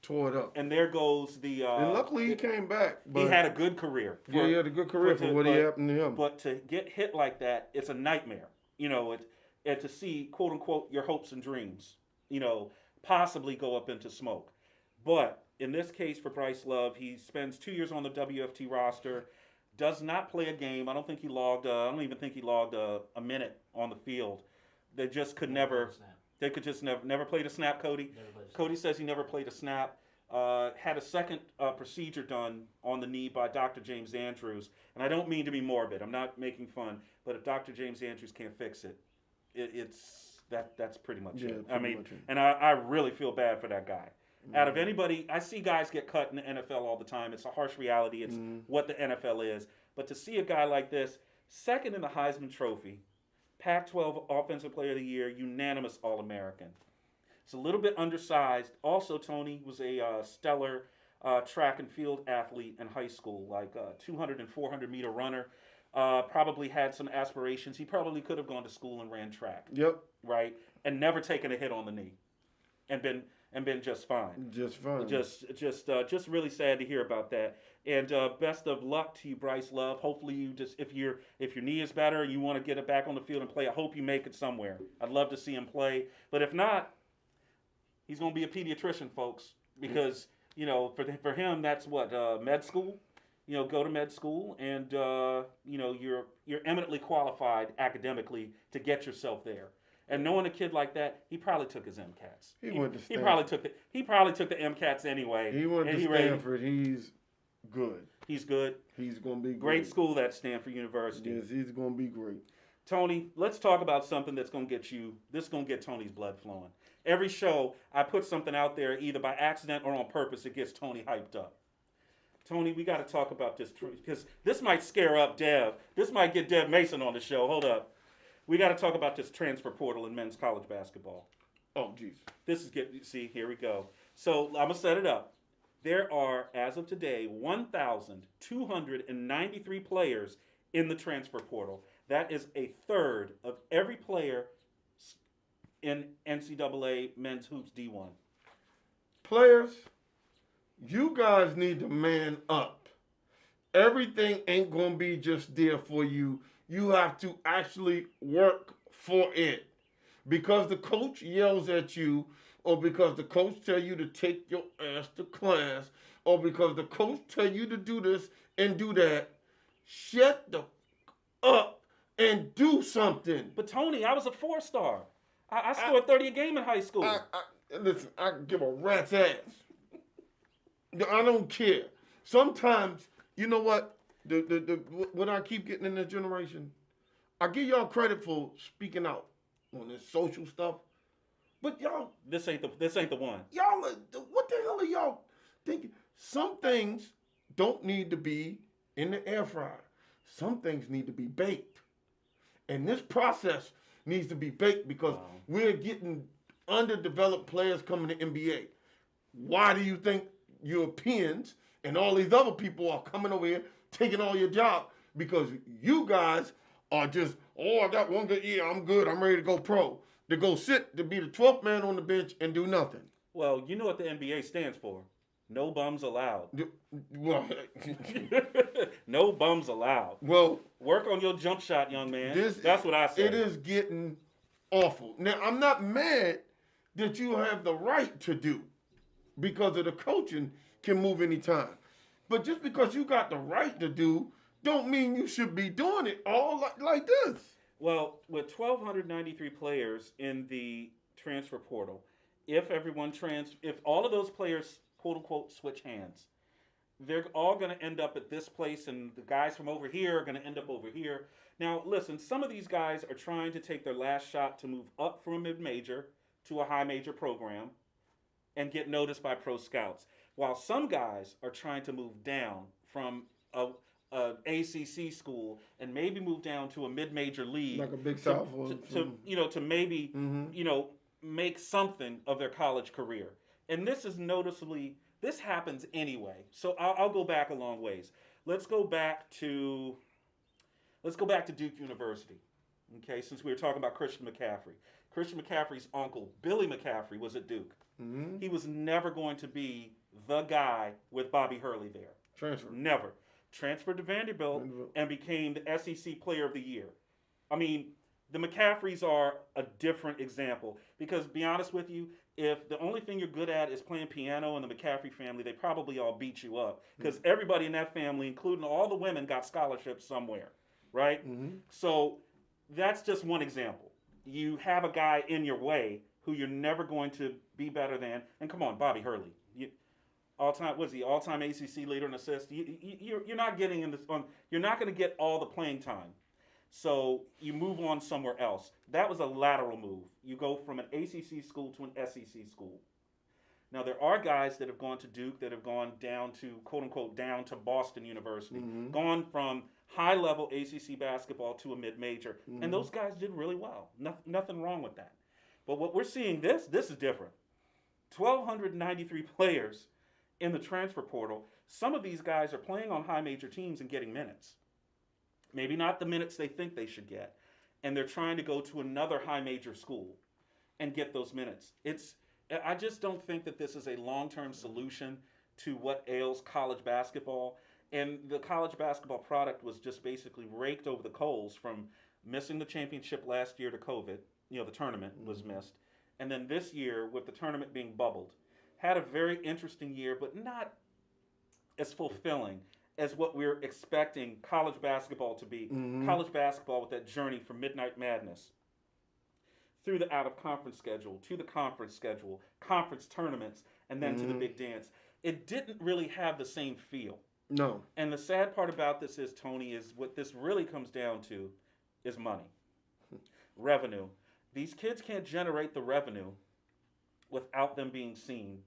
Tore it up. And there goes the... and luckily he came back. He had a good career. He had a good career for what happened to him. But to get hit like that, it's a nightmare. And to see, quote-unquote, your hopes and dreams, possibly go up into smoke. But in this case for Bryce Love, he spends 2 years on the WFT roster. Does not play a game. I don't even think he logged a minute on the field. They just could never. They could just never played a snap. Cody says he never played a snap. Had a second procedure done on the knee by Dr. James Andrews, and I don't mean to be morbid. I'm not making fun, but if Dr. James Andrews can't fix it, that's pretty much it. I mean, and I really feel bad for that guy. Out of anybody, I see guys get cut in the NFL all the time. It's a harsh reality. It's what the NFL is. But to see a guy like this, second in the Heisman Trophy, Pac-12 Offensive Player of the Year, unanimous All-American. It's a little bit undersized. Also, Tony was a stellar track and field athlete in high school, like 200 and 400 meter runner. Probably had some aspirations. He probably could have gone to school and ran track. Yep. Right? And never taken a hit on the knee. And been just fine. Just fine. Just really sad to hear about that. And best of luck to you, Bryce Love. Hopefully you if your knee is better and you want to get it back on the field and play, I hope you make it somewhere. I'd love to see him play. But if not, he's going to be a pediatrician, folks, because for him that's what med school. go to med school, and you're eminently qualified academically to get yourself there. And knowing a kid like that, he probably took his MCATs. He went to Stanford. He probably took the MCATs anyway. He went to Stanford. He's good. He's good. He's gonna be great school at Stanford University. Yes, he's gonna be great. Tony, let's talk about something that's gonna get Tony's blood flowing. Every show, I put something out there either by accident or on purpose. It gets Tony hyped up. Tony, we got to talk about this because this might scare up Dev. This might get Dev Mason on the show. Hold up. We got to talk about this transfer portal in men's college basketball. Oh, jeez. See, here we go. So I'm going to set it up. There are, as of today, 1,293 players in the transfer portal. That is a third of every player in NCAA men's hoops D1. Players, you guys need to man up. Everything ain't going to be just there for you. You have to actually work for it. Because the coach yells at you, or because the coach tell you to take your ass to class, or because the coach tell you to do this and do that, shut the up and do something. But Tony, I was a 4-star. I scored 30 a game in high school. Listen, I can give a rat's ass. I don't care. Sometimes, you know what? What I keep getting in this generation, I give y'all credit for speaking out on this social stuff, but y'all, this ain't the one. Y'all, what the hell are y'all thinking? Some things don't need to be in the air fryer. Some things need to be baked, and this process needs to be baked because we're getting underdeveloped players coming to NBA. Why do you think Europeans and all these other people are coming over here taking all your job? Because you guys are just, I got one good year, I'm good, I'm ready to go pro. To go sit, to be the 12th man on the bench and do nothing. Well, you know what the NBA stands for. No bums allowed. Well, no bums allowed. Well, work on your jump shot, young man. That's what I say. It is getting awful. Now, I'm not mad that you have the right to do, because of the coaching can move anytime. But just because you got the right to do, don't mean you should be doing it all like this. Well, with 1,293 players in the transfer portal, if all of those players, quote unquote, switch hands, they're all going to end up at this place, and the guys from over here are going to end up over here. Now, listen, some of these guys are trying to take their last shot to move up from a mid-major to a high-major program and get noticed by pro scouts, while some guys are trying to move down from a ACC school and maybe move down to a mid-major league, like a Big South, to maybe make something of their college career. And this happens anyway. So I'll go back a long ways. Let's go back to Duke University. Okay, since we were talking about Christian McCaffrey. Christian McCaffrey's uncle, Billy McCaffrey, was at Duke. Mm-hmm. He was never going to be the guy with Bobby Hurley there. Transfer. Never. Transferred to Vanderbilt and became the SEC Player of the Year. I mean, the McCaffreys are a different example because, to be honest with you, if the only thing you're good at is playing piano in the McCaffrey family, they probably all beat you up because everybody in that family, including all the women, got scholarships somewhere, right? Mm-hmm. So that's just one example. You have a guy in your way who you're never going to be better than. And come on, Bobby Hurley. All-time ACC leader in assists. You're not getting in this. You're not going to get all the playing time. So you move on somewhere else. That was a lateral move. You go from an ACC school to an SEC school. Now there are guys that have gone to Duke that have gone down to, quote unquote, down to Boston University, gone from high-level ACC basketball to a mid-major, and those guys did really well. Nothing wrong with that. But what we're seeing, this is different. 1,293 players in the transfer portal. Some of these guys are playing on high major teams and getting minutes. Maybe not the minutes they think they should get. And they're trying to go to another high major school and get those minutes. I just don't think that this is a long-term solution to what ails college basketball. And the college basketball product was just basically raked over the coals from missing the championship last year to COVID. The tournament was missed. And then this year, with the tournament being bubbled, had a very interesting year, but not as fulfilling as what we're expecting college basketball to be. College basketball with that journey from Midnight Madness through the out-of-conference schedule, to the conference schedule, conference tournaments, and then to the big dance. It didn't really have the same feel. No. And the sad part about this is, Tony, is what this really comes down to is money. Revenue. These kids can't generate the revenue without them being seen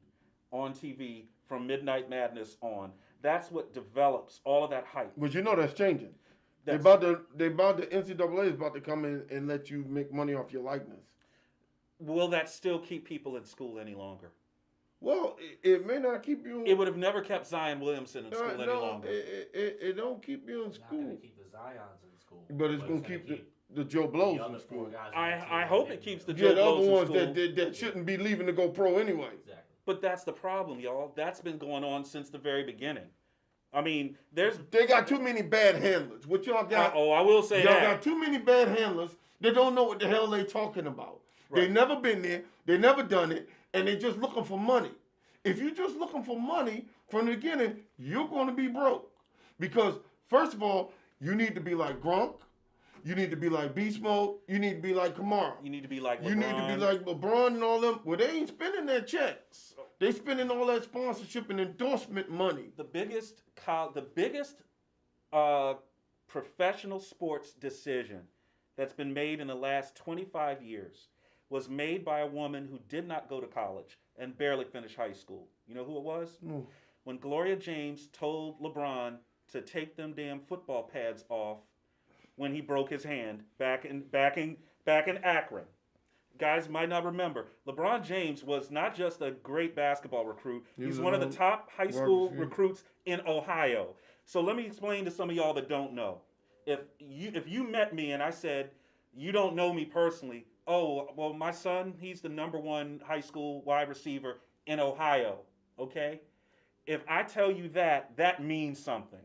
on TV from Midnight Madness on. That's what develops all of that hype. But you know that's changing. The NCAA is about to come in and let you make money off your likeness. Will that still keep people in school any longer? Well, it may not keep you. It would have never kept Zion Williamson in school any longer. It don't keep you in school. It's not going to keep the Zions in school. But it's going to keep the Joe Blows in school. I hope it keeps the Joe Blows in school. The other ones that shouldn't be leaving to go pro anyway. Exactly. But that's the problem, y'all. That's been going on since the very beginning. I mean, they got too many bad handlers. What y'all got? I will say y'all that. Got too many bad handlers. They don't know what the hell they talking about. Right. They never been there. They never done it, and they just looking for money. If you're just looking for money from the beginning, you're going to be broke. Because first of all, you need to be like Gronk. You need to be like Beast Mode. You need to be like Kamara. You need to be like LeBron. You need to be like LeBron and all them. Well, they ain't spending their checks. They spending all that sponsorship and endorsement money. The biggest professional sports decision that's been made in the last 25 years was made by a woman who did not go to college and barely finished high school. You know who it was? When Gloria James told LeBron to take them damn football pads off when he broke his hand back in Akron. Guys might not remember. LeBron James was not just a great basketball recruit. He's one of the top high school recruits in Ohio. So let me explain to some of y'all that don't know. If you met me and I said, you don't know me personally, oh, well, my son, he's the #1 high school wide receiver in Ohio, okay? If I tell you that, that means something.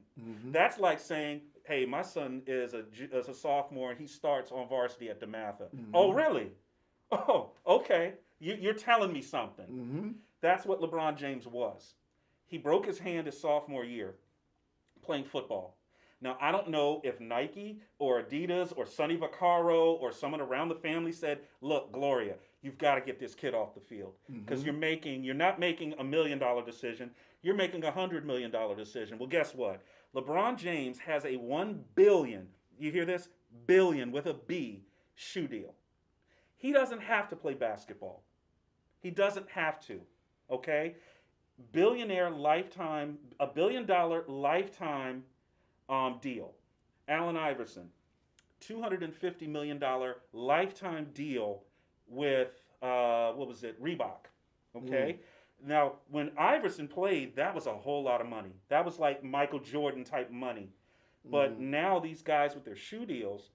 That's like saying, hey, my son is a sophomore and he starts on varsity at DeMatha. Oh, really? Oh, okay. You're telling me something. That's what LeBron James was. He broke his hand his sophomore year playing football. Now, I don't know if Nike or Adidas or Sonny Vaccaro or someone around the family said, look, Gloria, you've got to get this kid off the field because you're not making $1 million decision. You're making a $100 million decision. Well, guess what? LeBron James has a $1 billion, you hear this? Billion with a B, shoe deal. He doesn't have to play basketball. He doesn't have to, okay? $1 billion lifetime deal. Allen Iverson, $250 million lifetime deal with, Reebok, okay? Now, when Iverson played, that was a whole lot of money. That was like Michael Jordan type money. But now these guys with their shoe deals,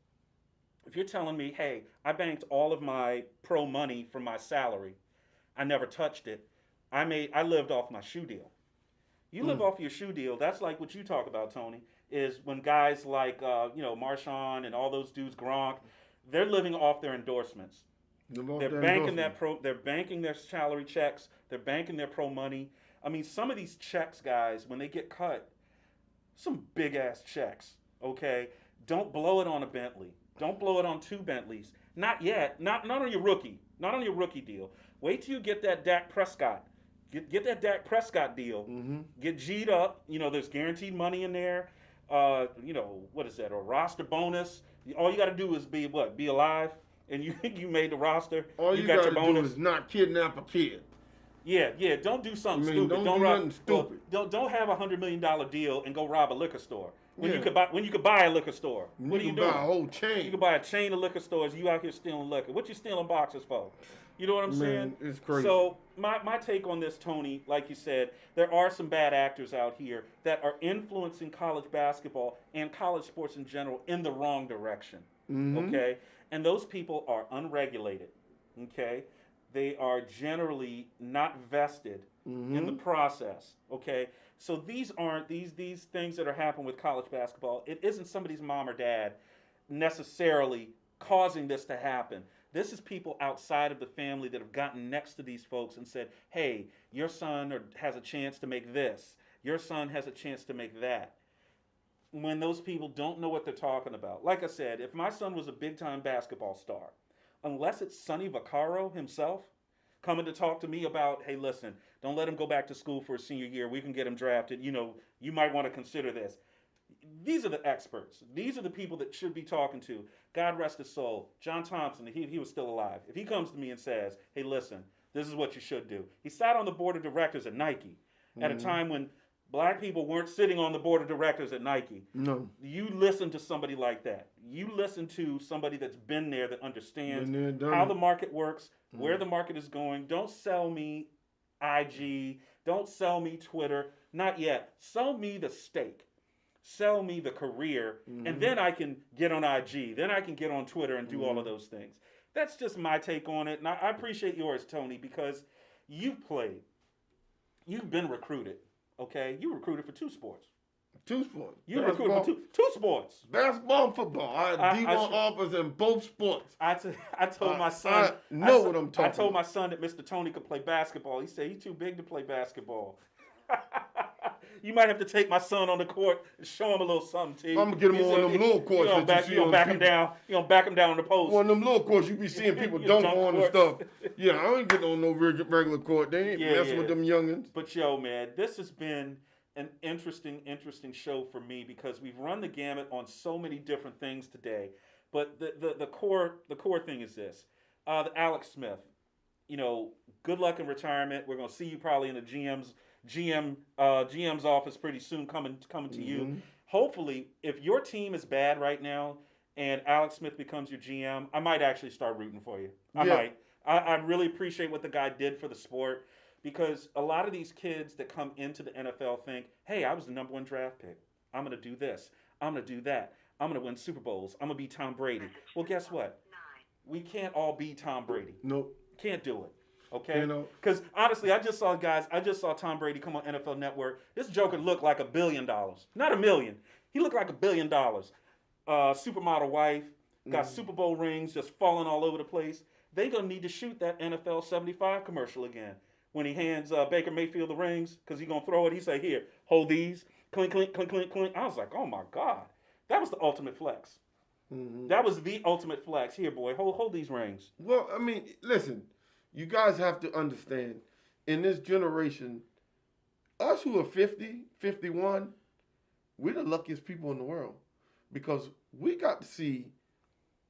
if you're telling me, hey, I banked all of my pro money from my salary, I never touched it, I lived off my shoe deal. You live off your shoe deal, that's like what you talk about, Tony, is when guys like, Marshawn and all those dudes, Gronk, they're living off their endorsements. They're banking their salary checks. They're banking their pro money. I mean, some of these checks, guys, when they get cut, some big ass checks. Okay, don't blow it on a Bentley. Don't blow it on 2 Bentleys. Not yet. Not on your rookie. Not on your rookie deal. Wait till you get that Dak Prescott. Get that Dak Prescott deal. Get G'd up. There's guaranteed money in there. What is that? A roster bonus. All you got to do is be alive. And you made the roster. All you got your bonus. Do is not kidnap a kid. Yeah. Don't do something stupid. Don't do nothing stupid. Don't have a $100 million deal and go rob a liquor store when you could buy a liquor store. What are you doing? You buy a whole chain. You could buy a chain of liquor stores. You out here stealing liquor. What you stealing boxes for? You know what I'm saying? It's crazy. So my take on this, Tony, like you said, there are some bad actors out here that are influencing college basketball and college sports in general in the wrong direction. Okay, and those people are unregulated. Okay. They are generally not vested in the process, okay? So these aren't, these things that are happening with college basketball, it isn't somebody's mom or dad necessarily causing this to happen. This is people outside of the family that have gotten next to these folks and said, hey, your son has a chance to make this. Your son has a chance to make that. when those people don't know what they're talking about. Like I said, if my son was a big-time basketball star, unless it's Sonny Vaccaro himself coming to talk to me about, hey, listen, don't let him go back to school for his senior year. We can get him drafted. You might want to consider this. These are the experts. These are the people that should be talking to. God rest his soul. John Thompson, he was still alive. If he comes to me and says, hey, listen, this is what you should do. He sat on the board of directors at Nike at a time when black people weren't sitting on the board of directors at Nike. No. You listen to somebody like that. You listen to somebody that's been there, that understands how the market works, where the market is going. Don't sell me IG. Don't sell me Twitter. Not yet. Sell me the steak. Sell me the career, and then I can get on IG. Then I can get on Twitter and do all of those things. That's just my take on it. And I appreciate yours, Tony, because you've played. You've been recruited, okay? You recruited for 2 sports. 2 sports. You recruited for two sports. Basketball and football. I had D1 offers in both sports. I told my son. I know what I'm talking about. I told my son that Mr. Tony could play basketball. He said he's too big to play basketball. You might have to take my son on the court and show him a little something, T. I'm going to get him on them little courts. You don't back him down. You don't back him down on the post. On them little courts, you be seeing people dunk on and stuff. Yeah, I ain't getting on no regular court. They ain't messing with them youngins. But, yo, man, this has been an interesting show for me because we've run the gamut on so many different things today. But the core thing is this. The Alex Smith, good luck in retirement. We're going to see you probably in the GM's office pretty soon coming to you. Hopefully, if your team is bad right now and Alex Smith becomes your GM, I might actually start rooting for you. I might. I really appreciate what the guy did for the sport because a lot of these kids that come into the NFL think, hey, I was the #1 draft pick. I'm going to do this. I'm going to do that. I'm going to win Super Bowls. I'm going to be Tom Brady. Well, guess what? We can't all be Tom Brady. Nope. Can't do it. Okay? Because honestly, I just saw Tom Brady come on NFL Network. This joker looked like $1 billion. Not $1 million. He looked like $1 billion. Supermodel wife, got Super Bowl rings just falling all over the place. They going to need to shoot that NFL 75 commercial again. When he hands Baker Mayfield the rings, because he's going to throw it, he say, here, hold these. Clink, clink, clink, clink, clink. I was like, oh my God. That was the ultimate flex. That was the ultimate flex. Here, boy, hold these rings. Well, I mean, listen. You guys have to understand, in this generation, us who are 50, 51, we're the luckiest people in the world because we got to see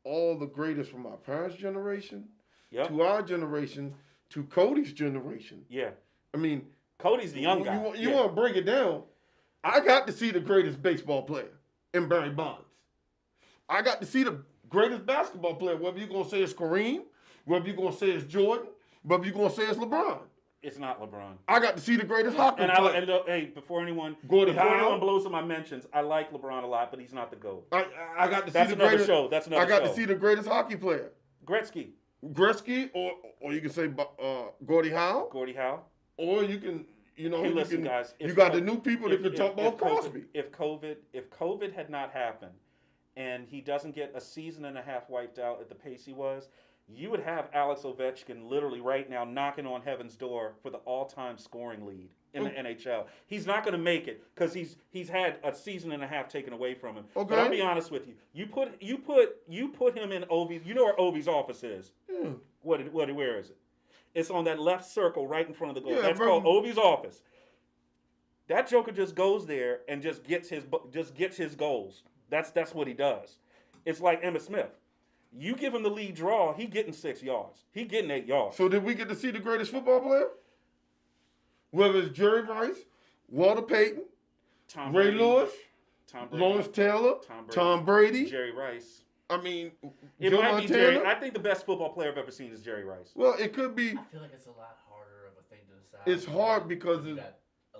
all the greatest from our parents' generation to our generation to Cody's generation. Yeah. I mean, Cody's the young guy. You want to break it down? I got to see the greatest baseball player in Barry Bonds. I got to see the greatest basketball player, whether you're going to say it's Kareem, whether you're going to say it's Jordan, whether you're going to say it's LeBron. It's not LeBron. I got to see the greatest hockey player. Hey, before anyone blows up my mentions, I like LeBron a lot, but he's not the GOAT. I got to see That's another show. I got to see the greatest hockey player. Gretzky, or you can say Gordie Howe. Gordie Howe. Or you can, Hey, listen, guys. You got the new people that can talk about Crosby. If COVID had not happened, and he doesn't get a season and a half wiped out at the pace he was, you would have Alex Ovechkin literally right now knocking on heaven's door for the all-time scoring lead in the NHL. He's not going to make it because he's had a season and a half taken away from him. Okay. But I'll be honest with you. You put him in Ovi's. You know where Ovi's office is? Yeah. Where is it? It's on that left circle right in front of the goal. That's called Ovi's office. That joker just goes there and just gets his goals. That's what he does. It's like Emmitt Smith. You give him the lead draw, he getting 6 yards. He getting 8 yards. So did we get to see the greatest football player? Whether it's Jerry Rice, Walter Payton, Ray Lewis, Lawrence Taylor, Tom Brady, Jerry Rice. I mean, it might be Jerry. I think the best football player I've ever seen is Jerry Rice. Well, it could be. I feel like it's a lot harder of a thing to decide. It's hard because you got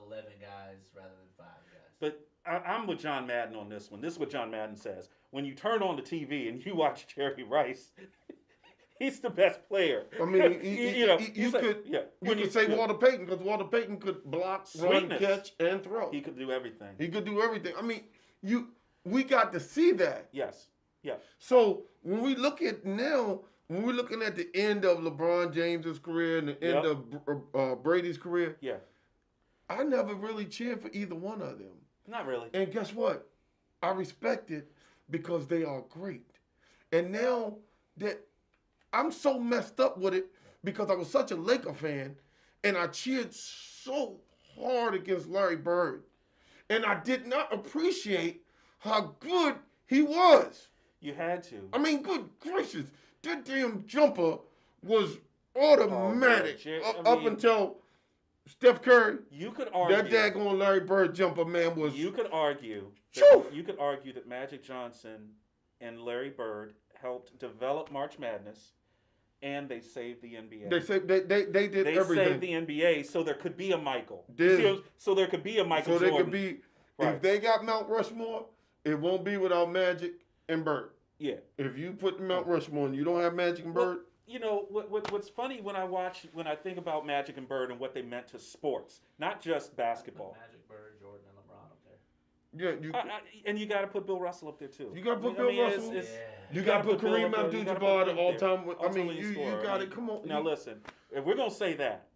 11 guys rather than 5 guys. But I'm with John Madden on this one. This is what John Madden says. When you turn on the TV and you watch Jerry Rice, he's the best player. I mean, you could say Walter Payton because Walter Payton could block, run, catch, and throw. He could do everything. I mean, we got to see that. Yes. Yeah. So when we look at now, when we're looking at the end of LeBron James's career and the end of Brady's career, yeah, I never really cheered for either one of them. Not really. And guess what? I respect it because they are great. And now that I'm so messed up with it because I was such a Laker fan and I cheered so hard against Larry Bird. And I did not appreciate how good he was. You had to. I mean, good gracious. That damn jumper was automatic up until Steph Curry. You could argue that daggone Larry Bird jumper, man, was. You could argue that Magic Johnson and Larry Bird helped develop March Madness, and they saved the NBA. They did everything. They saved the NBA, so there could be a Michael. So there could be a Michael Jordan. So there could be. Right. If they got Mount Rushmore, it won't be without Magic and Bird. Yeah. If you put Mount Rushmore and you don't have Magic and Bird. You know, what's funny when I think about Magic and Bird and what they meant to sports, not just basketball. Magic, Bird, Jordan, and LeBron up there. Yeah, and you got to put Bill Russell up there too. You got to put Bill Russell. You got to put Kareem Abdul-Jabbar the all-time. I mean, you got it. Come on. Now listen, if we're gonna say that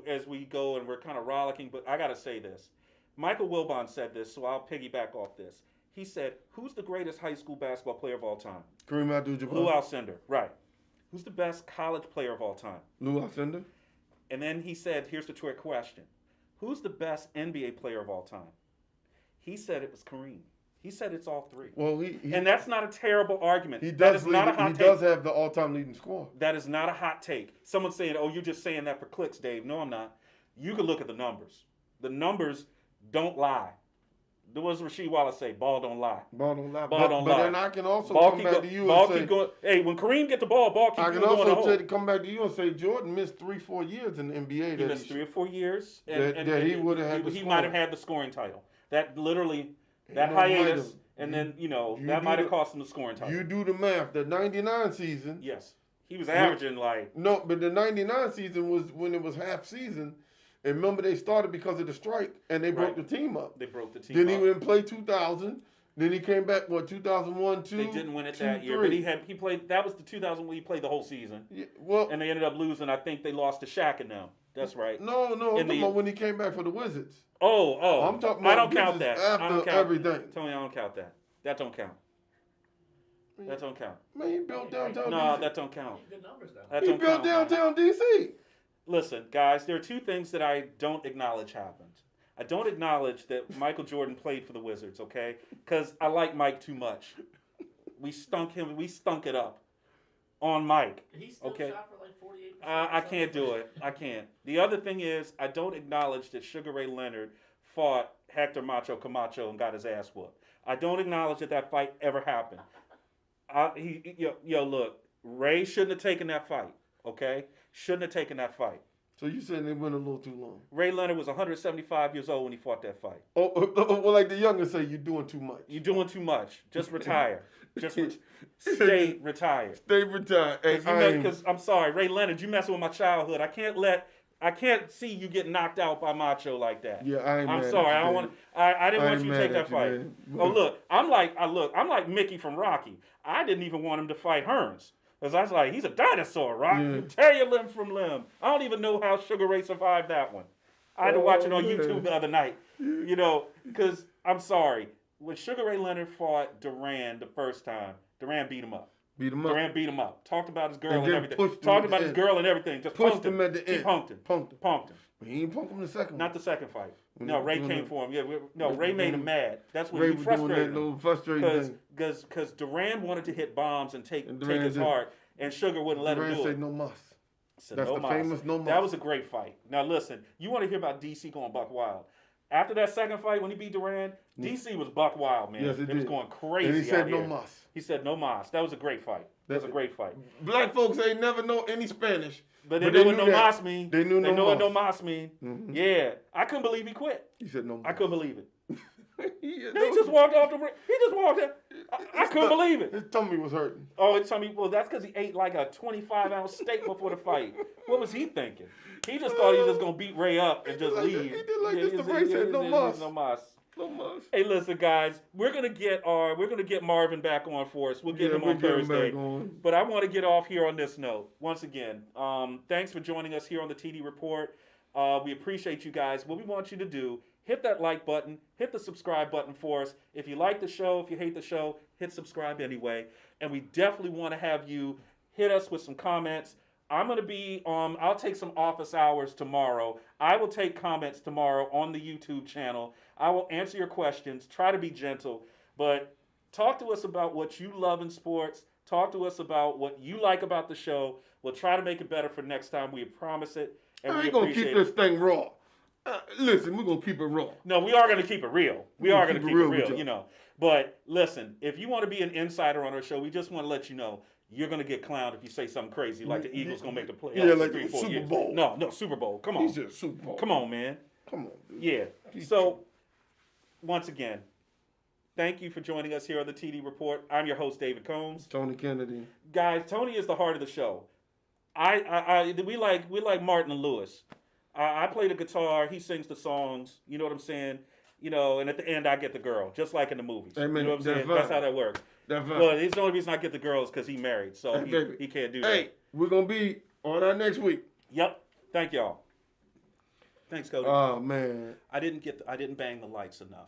as we go and we're kind of rollicking, but I got to say this. Michael Wilbon said this, so I'll piggyback off this. He said, "Who's the greatest high school basketball player of all time?" Kareem Abdul-Jabbar. Lou Alcindor, right? Who's the best college player of all time? Lou Alcindor. And then he said, here's the trick question. Who's the best NBA player of all time? He said it was Kareem. He said it's all three. Well, and that's not a terrible argument. He does have the all-time leading score. That is not a hot take. Someone's saying, oh, you're just saying that for clicks, Dave. No, I'm not. You can look at the numbers. The numbers don't lie. What does Rasheed Wallace say? Ball don't lie. Ball don't lie. Ball don't lie. But then I can also come back to you and say... Hey, when Kareem get the ball keep going. I can also come back to you and say Jordan missed 3-4 years in the NBA. He missed 3 or 4 years. And he would have had the He might have had the scoring title. That literally, that hiatus, and then, that might have cost him the scoring title. You do the math. The 99 season... Yes. He was averaging No, but the 99 season was when it was half season. And remember, they started because of the strike, and they broke the team up. They broke the team then up. Then he didn't play 2000. Then he came back, 2001, 2? They didn't win it that year, but he played. That was the 2000 when he played the whole season. Yeah, and they ended up losing. I think they lost to Shaq and them. That's right. No, I'm talking about when he came back for the Wizards. Oh. I'm talking about I don't count that. After everything. Tony, I don't count that. That don't count. That don't count. Man, he built downtown. No, that don't count. Good numbers though. He built downtown DC. Listen, guys, there are two things that I don't acknowledge happened. I don't acknowledge that Michael Jordan played for the Wizards, okay? Because I like Mike too much. We stunk it up on Mike. He still shot for like 48%. I can't do it. I can't. The other thing is, I don't acknowledge that Sugar Ray Leonard fought Hector Macho Camacho and got his ass whooped. I don't acknowledge that fight ever happened. Look, Ray shouldn't have taken that fight, okay? Shouldn't have taken that fight. So you saying they went a little too long? Ray Leonard was 175 years old when he fought that fight. Well, like the youngest say, you're doing too much. You're doing too much. Just retire. Stay retired. Stay retired. Because I'm sorry, Ray Leonard, you messing with my childhood. I can't see you get knocked out by Macho like that. Yeah, I'm sorry. I didn't want you to take that fight. Oh look, I'm like Mickey from Rocky. I didn't even want him to fight Hearns. Because I was like, he's a dinosaur, Rock. Yeah. Tear your limb from limb. I don't even know how Sugar Ray survived that one. I had to watch it on YouTube the other night. Because I'm sorry. When Sugar Ray Leonard fought Duran the first time, Duran beat him up. Duran beat him up. Talked about his girl and everything. Talked about his girl and everything. Just pushed him at the end. He punked him. But he didn't punk him the second one. Not the second fight. No, Ray came for him. Yeah, Ray made him mad. That's when he frustrated him. Because Duran wanted to hit bombs and take his heart, and Sugar wouldn't let him do it. Duran said no mas. That's the famous no mas. That was a great fight. Now listen, you want to hear about DC going buck wild. After that second fight, when he beat Duran, DC was buck wild, man. Yes, it was going crazy. And he said no mas. He said no mas. That was a great fight. Black folks ain't never know any Spanish. But they knew what no mas mean. They knew what no mas mean. Mm-hmm. Yeah. I couldn't believe he quit. He said no mas. I couldn't believe it. He just walked off the ring. He just walked in. I couldn't believe it. His tummy was hurting. Oh, his tummy. Well, that's because he ate like a 25-ounce steak before the fight. What was he thinking? He just thought he was just going to beat Ray up and just leave. He did like this. The Ray said no mas. No mas. No mas. Hey, listen, guys. We're gonna get Marvin back on for us. We'll get him on Thursday. But I want to get off here on this note. Once again, thanks for joining us here on the TD Report. We appreciate you guys. What we want you to do hit that like button, hit the subscribe button for us. If you like the show, if you hate the show, hit subscribe anyway. And we definitely want to have you hit us with some comments. I'm going to be I'll take some office hours tomorrow. I will take comments tomorrow on the YouTube channel. I will answer your questions, try to be gentle, but talk to us about what you love in sports. Talk to us about what you like about the show. We'll try to make it better for next time. We promise it. And I ain't going to keep this thing raw. Listen, we're going to keep it raw. No, we are going to keep it real. We are going to keep it real, you know. But listen, if you want to be an insider on our show, we just want to let you know you're going to get clowned if you say something crazy like the Eagles going to make the playoffs. Yeah, like in 3 or 4 Super years. Bowl. No, Super Bowl. Come on. He said Super Bowl. Come on, man. Come on, dude. Yeah. So, once again, thank you for joining us here on the TD Report. I'm your host, David Combs. Tony Kennedy. Guys, Tony is the heart of the show. We like Martin and Lewis. I play the guitar. He sings the songs. You know what I'm saying? You know, and at the end, I get the girl, just like in the movies. Hey, man, you know what I'm saying? That's how that works. Well, it's the only reason I get the girls because he married, so he can't do that. Hey, we're going to be on our next week. Yep. Thank y'all. Thanks, Cody. Oh, man. I didn't bang the lights enough.